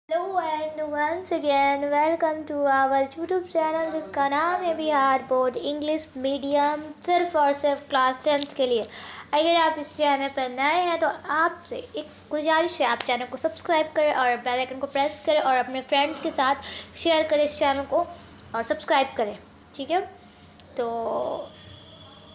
Hello and once again welcome to our YouTube channel जिसका नाम है बिहार बोर्ड इंग्लिश मीडियम सिर्फ और सिर्फ क्लास 10th के लिए। अगर आप इस चैनल पर नए हैं तो आपसे एक गुजारिश है, आप चैनल को सब्सक्राइब करें और बेल आइकन को प्रेस करें और अपने फ्रेंड्स के साथ शेयर करें इस चैनल को और सब्सक्राइब करें। ठीक है, तो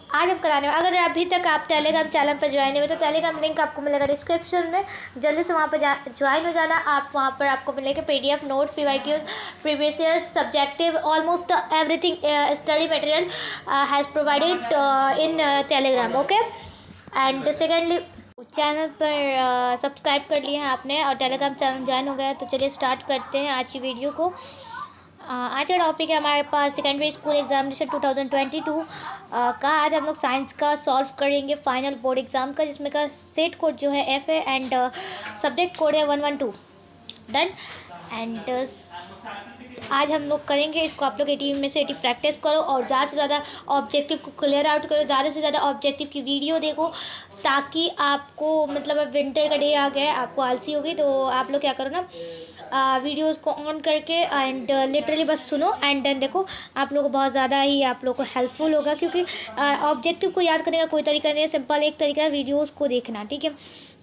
आज हम कराने अगर अभी तक आप टेलीग्राम चैनल पर ज्वाइन हुए तो टेलीग्राम लिंक आपको मिलेगा डिस्क्रिप्शन में, जल्दी से वहाँ पर ज्वाइन हो जाना। आप वहाँ पर आपको मिलेगा PDF notes, PYQ, previous year, subjective, almost everything study material has provided in Telegram. Okay, and secondly channel पर सब्सक्राइब कर लिया है आपने और टेलीग्राम चैनल ज्वाइन हो गया, तो चलिए स्टार्ट करते हैं आज की वीडियो को। आज का टॉपिक है हमारे पास सेकेंडरी स्कूल एग्जामिनेशन 2022 का। आज हम लोग साइंस का सॉल्व करेंगे फाइनल बोर्ड एग्ज़ाम का, जिसमें का सेट कोड जो है F है एंड सब्जेक्ट कोड है 112। डन। एंड आज हम लोग करेंगे इसको। आप लोग 80 में से 80 प्रैक्टिस करो और ज़्यादा से ज़्यादा ऑब्जेक्टिव को क्लियर आउट करो, ज़्यादा से ज़्यादा ऑब्जेक्टिव की वीडियो देखो, ताकि आपको मतलब अब विंटर का डे आ गया है, आपको आलसी होगी तो आप लोग क्या करो ना, वीडियोस को ऑन करके एंड लिटरली बस सुनो एंड देन देखो। आप लोगों को बहुत ज़्यादा ही आप लोगों को हेल्पफुल होगा, क्योंकि ऑब्जेक्टिव को याद करने का कोई तरीका नहीं है, सिंपल एक तरीका है वीडियोस को देखना। ठीक है,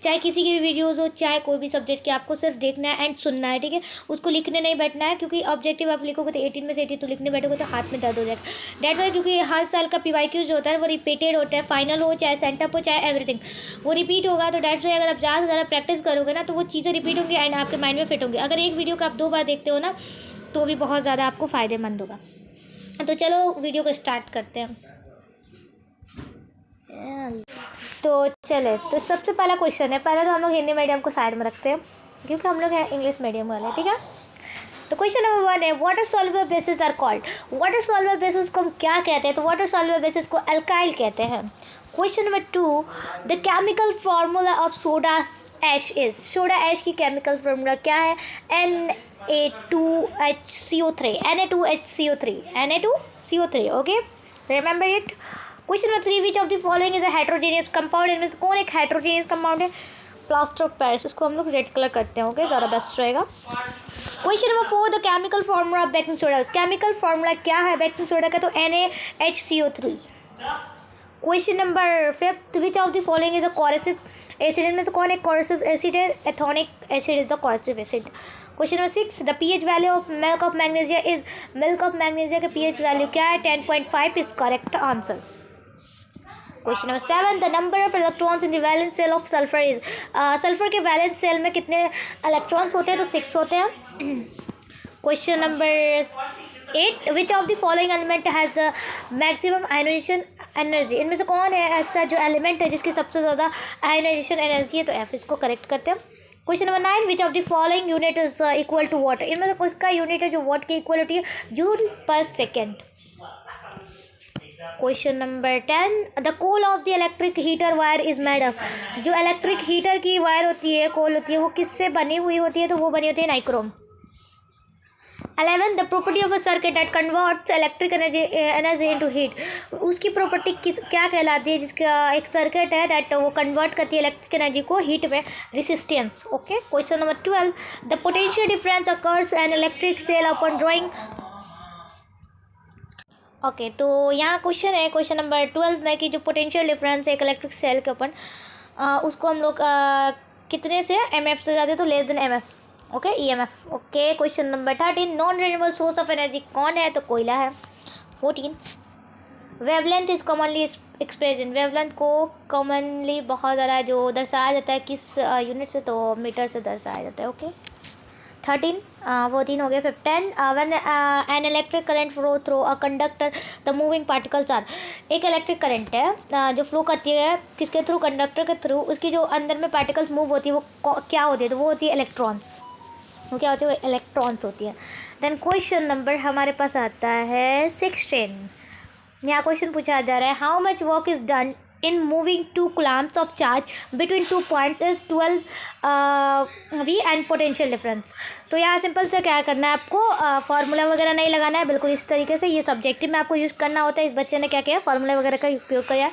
चाहे किसी की भी वीडियोस हो, चाहे कोई भी सब्जेक्ट के, आपको सिर्फ देखना है एंड सुनना है। ठीक है, उसको लिखने नहीं बैठना है, क्योंकि ऑब्जेक्टिव आप लिखोगे तो 18 में से 80 तो लिखने बैठोगे तो हाथ में दर्द हो जाएगा। डेट वाई, क्योंकि हर साल का PYQ जो होता है वो रिपीटेड होता है, फाइनल हो चाहे सेंटअप हो चाहे एवरीथिंग वो रिपीट होगा। तो डेट वाई अगर आप ज़्यादा से ज़्यादा प्रैक्टिस करोगे ना तो वो चीज़ें रिपीट होंगी एंड आपके माइंड में फिट होंगी। अगर एक वीडियो को आप 2 बार देखते हो ना तो भी बहुत ज़्यादा आपको फ़ायदेमंद होगा। तो चलो वीडियो को स्टार्ट करते हैं। तो चले, तो सबसे पहला क्वेश्चन है, पहले तो हम लोग हिंदी मीडियम को साइड में रखते हैं क्योंकि हम लोग हैं इंग्लिश मीडियम वाले। ठीक है, तो क्वेश्चन नंबर 1 है, water soluble bases are called. Water soluble bases को हम क्या कहते हैं? तो वाटर सॉल्युबल बेसिस को अल्काइल कहते हैं। Question number 2, the chemical formula of soda ash is. Soda ash की केमिकल फार्मूला क्या है? Na2HCO3 Na2HCO3 okay, remember it. Question number 3, which of the following is a heterogeneous compound. इनमें से कौन एक हेट्रोजेनियस कंपाउंड है? Plaster of Paris. इसको हम लोग रेड कलर करते हैं, ओके, ज़्यादा बेस्ट रहेगा। Question number 4, the chemical formula of baking soda. Chemical formula क्या है बेकिंग सोडा का? तो NaHCO3। Question number 5, which of the following is a corrosive acid. इनमें से कौन एक कोरेसिव एसिड है? Ethanoic acid is the corrosive acid. Question number 6, the pH value of milk of magnesia is. Milk of magnesia का pH value क्या है? 10.5 is correct answer. Question number 7, the number of electrons in the valence shell of sulphur is. Sulphur के valence shell में कितने electrons होते हैं? तो 6 होते हैं। Question number 8, which of the following element has the maximum ionisation energy. इनमें से कौन है ऐसा जो एलिमेंट है जिसकी सबसे ज़्यादा आयोनाइजेशन एनर्जी है? तो F। इसको करेक्ट करते हैं। Question number 9, which of the following unit is equal to water. इनमें से किसका यूनिट है जो वाट की इक्वल होती है? Joule per second. Question number 10, the coil of the electric heater wire is made of. जो इलेक्ट्रिक हीटर की वायर होती है, कोल होती है, वो किससे बनी हुई होती है? तो वो बनी होती है nichrome. 11, the property of a circuit that converts electric energy into heat. उसकी प्रॉपर्टी क्या कहलाती है? जिसका एक सर्किट है दैट वो कन्वर्ट करती है इलेक्ट्रिक एनर्जी को हीट में, resistance. Okay. Question number 12, the potential difference occurs an electric cell upon drawing. Okay, तो यहाँ क्वेश्चन है क्वेश्चन नंबर 12 में कि जो पोटेंशियल डिफरेंस है एक इलेक्ट्रिक सेल के ऊपर, उसको हम लोग कितने से MF से जाते हैं? तो less than MF। Okay, EMF। Okay, question number 13, non renewable source of energy कौन है? तो कोयला है। 14, wavelength is commonly expression. Wavelength को कॉमनली बहुत ज़्यादा जो दर्शाया जाता है किस यूनिट से? तो मीटर से दर्शाया जाता है। ओके, 13 14 हो गया। 15, when an electric current flow through a conductor the moving particles are. एक इलेक्ट्रिक करंट है जो फ्लो करती है किसके थ्रू? कंडक्टर के थ्रू। उसकी जो अंदर में पार्टिकल्स मूव होती है वो क्या होती है? तो वो होती है इलेक्ट्रॉन्स। वो क्या होती है? वो इलेक्ट्रॉन्स होती है। देन क्वेश्चन नंबर हमारे पास आता है 16। यहाँ क्वेश्चन पूछा जा रहा है, how much work is done in moving 2 coulombs of charge between 2 points is 12 V and potential difference। तो यहाँ सिंपल से क्या करना है आपको? फार्मूला वगैरह नहीं लगाना है, बिल्कुल इस तरीके से। ये सब्जेक्टिव में आपको यूज़ करना होता है। इस बच्चे ने क्या किया? फार्मूला वगैरह का उपयोग किया।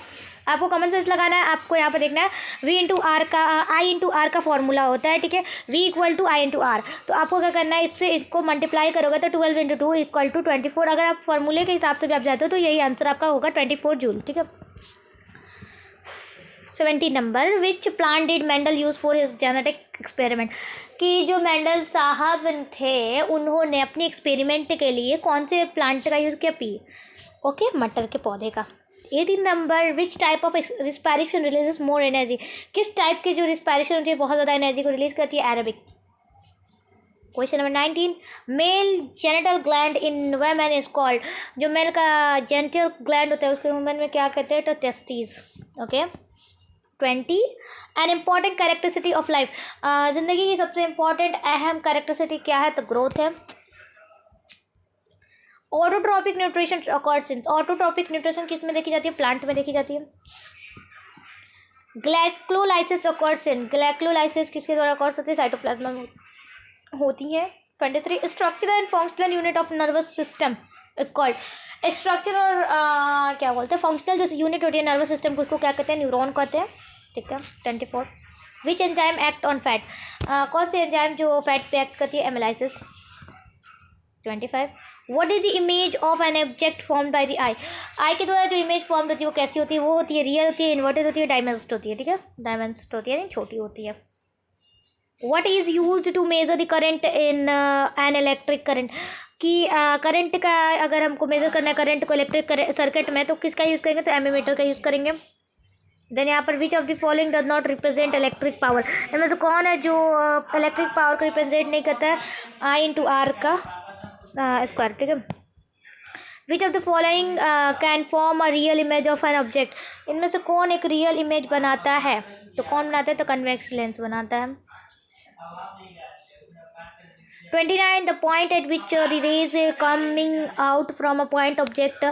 आपको कॉमन सेंस लगाना है। आपको यहाँ पर देखना है V इंटू आर का आई इंटू आर का फॉर्मूला होता है, ठीक है, V equal to I into R. तो आपको क्या करना है, इससे इसको मल्टीप्लाई करोगे तो 12 इंटू 2 इक्वल टू 24। अगर आप फॉर्मूले के हिसाब से भी आप जाते हो तो यही आंसर आपका होगा 24 जूल, ठीक है। 70 number, which plant did Mendel use for his genetic experiment, कि जो मेंडल साहब थे उन्होंने अपनी एक्सपेरिमेंट के लिए कौन से प्लांट का यूज़ किया, पी, ओके, मटर के पौधे का। 18 number, which type of respiration releases more energy, किस टाइप की जो रिस्पायरेशन होती है बहुत ज़्यादा एनर्जी को रिलीज करती है, aerobic. Question number 19, mail genital gland in women is called, जो मेल का जेनिटल ग्लैंड होता है उसके वुमेन में क्या कहते हैं, तो testis, okay. 20, an important characteristic of life, ज़िंदगी की सबसे इम्पॉर्टेंट अहम कैरेक्टरिस्टिक क्या है, तो ग्रोथ है। Autotrophic nutrition occurs in, autotrophic nutrition किस में देखी जाती है, प्लांट में देखी जाती है। ग्लाइकोलाइसिस ऑकर्स इन, ग्लाइकोलाइसिस किसके द्वारा ऑकर्स होती है, साइटोप्लाज्म में होती है। 23, structural and functional unit of nervous system is called, एक स्ट्रक्चर और क्या बोलते हैं, फंक्शनल जैसे यूनिट होती है नर्वस सिस्टम को, उसको क्या कहते हैं, न्यूरॉन कहते हैं, ठीक है। 24, which enzyme act on fat, कौन सी एंजाइम जो फैट पे एक्ट करती है, amylases. 25, what is the image of an object formed by the eye, eye के द्वारा जो इमेज फॉर्म होती है वो कैसी होती है, वो होती है रियल होती है, इन्वर्टेड होती है, डायमेंस्ड होती है, ठीक है, डायमेंस्ड होती है, छोटी होती है। What is used to measure the current in an electric current, कि करंट का अगर हमको मेजर करना है करंट को इलेक्ट्रिक सर्किट में तो किसका यूज़ करेंगे, तो एमीमीटर का यूज़ करेंगे। देन यहाँ पर विच of the following does not represent electric power, इनमें से कौन है जो इलेक्ट्रिक पावर को रिप्रेजेंट नहीं करता है, आई इंटू आर का स्क्वायर, ठीक है। विच of the following can form a real image of an object, इनमें से कौन एक रियल इमेज बनाता है, तो कौन बनाता है, तो कन्वेक्स लेंस बनाता है। 29, the point at which the rays coming out from a point object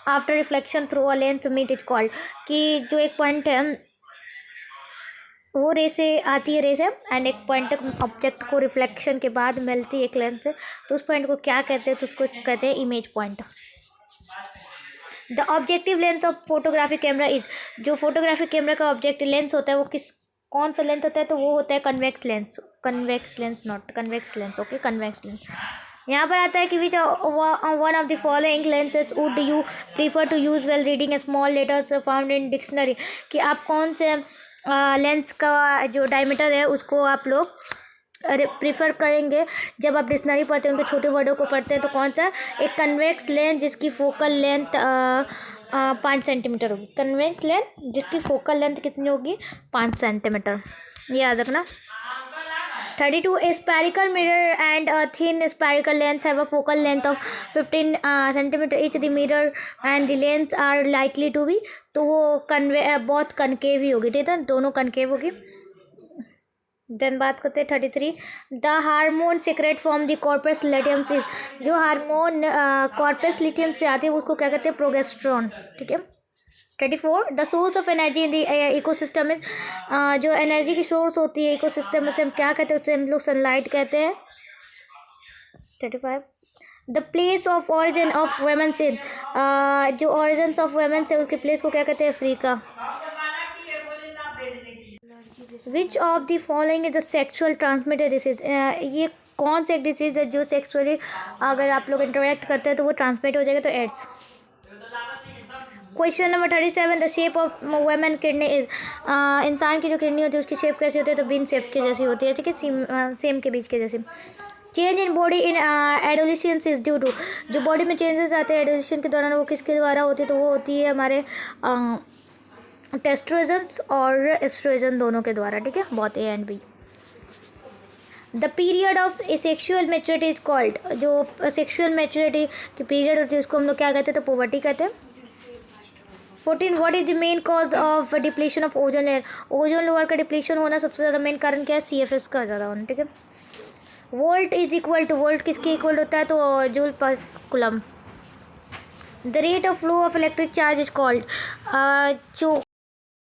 after reflection through a lens meet is called, कि जो एक पॉइंट है वो रे से आती है, रे से एंड एक पॉइंट ऑब्जेक्ट को रिफ्लेक्शन के बाद मिलती है एक लेंस से, तो उस पॉइंट को क्या कहते हैं, तो उसको कहते हैं image point. The objective lens of photographic camera is, जो फोटोग्राफिक कैमरा का ऑब्जेक्टिव लेंस होता है वो कौन सा लेंस होता है, तो वो होता है convex lens, convex lens, not convex lens, okay, convex lens. यहाँ पर आता है कि which one of the following lenses would you prefer to use well reading small letters found in dictionary, कि आप कौन से लेंस का जो डायमीटर है उसको आप लोग प्रीफर करेंगे जब आप डिक्शनरी पढ़ते हैं, उनके छोटे वर्डों को पढ़ते हैं, तो कौन सा, एक कन्वेक्स लेंस जिसकी फोकल लेंथ 5 सेंटीमीटर होगी, कन्वेक्स लेंस जिसकी फोकल लेंथ कितनी होगी, 5 सेंटीमीटर, याद रखना। 32, a spherical mirror and a thin spherical lens have a focal length of 15 centimeter each. The mirror and the lens are likely to be, तो वो बहुत concave ही होगी, ठीक है, दोनों कनकेव होगी। देन बात करते हैं 33, the hormone secrete from the corpus luteum is, जो हार्मोन कॉर्पस लिटियम से आती है उसको क्या कहते हैं, प्रोगेस्टेरोन, ठीक है। 34, the source of energy in the ecosystem is, जो एनर्जी की सोर्स होती है इकोसिस्टम में से हम क्या कहते हैं, उससे हम लोग सनलाइट कहते हैं। 35, the place of origin of women's in, जो ऑरिजिन ऑफ वुमेन्स है उसके प्लेस को क्या कहते हैं, Africa. Which of the following is the sexual transmitted disease, ये कौन सा एक डिसीज है जो सेक्सुअली अगर आप लोग इंटरेक्ट करते हैं तो वो ट्रांसमिट हो जाएगा, तो AIDS. Question number 37, the shape of women kidney is, इंसान की जो किडनी होती है उसकी शेप कैसी होती है, तो बीन शेप के जैसी होती है, ठीक है, सेम के बीच के जैसे। Change in body in adolescence is due to, जो बॉडी में चेंजेस आते हैं एडोलेशन के दौरान वो किसके द्वारा होती है, तो वो होती है हमारे टेस्ट्रोजन्स और एस्ट्रोजन दोनों के द्वारा, ठीक है, बहुत A and B. The period of sexual maturity is called, जो सेक्शुअल मैच्योरिटी की पीरियड होती है उसको हम लोग क्या कहते हैं, तो पुबर्टी कहते हैं। 14, what is the main cause of depletion of ozone layer, ozone layer का डिप्लीशन होना सबसे ज़्यादा मेन कारण क्या है, CFS का ज़्यादा होना, ठीक है। Volt is equal to, volt किसके इक्वल होता है, तो जूल पर coulomb. The rate of flow of electric charge is called, जो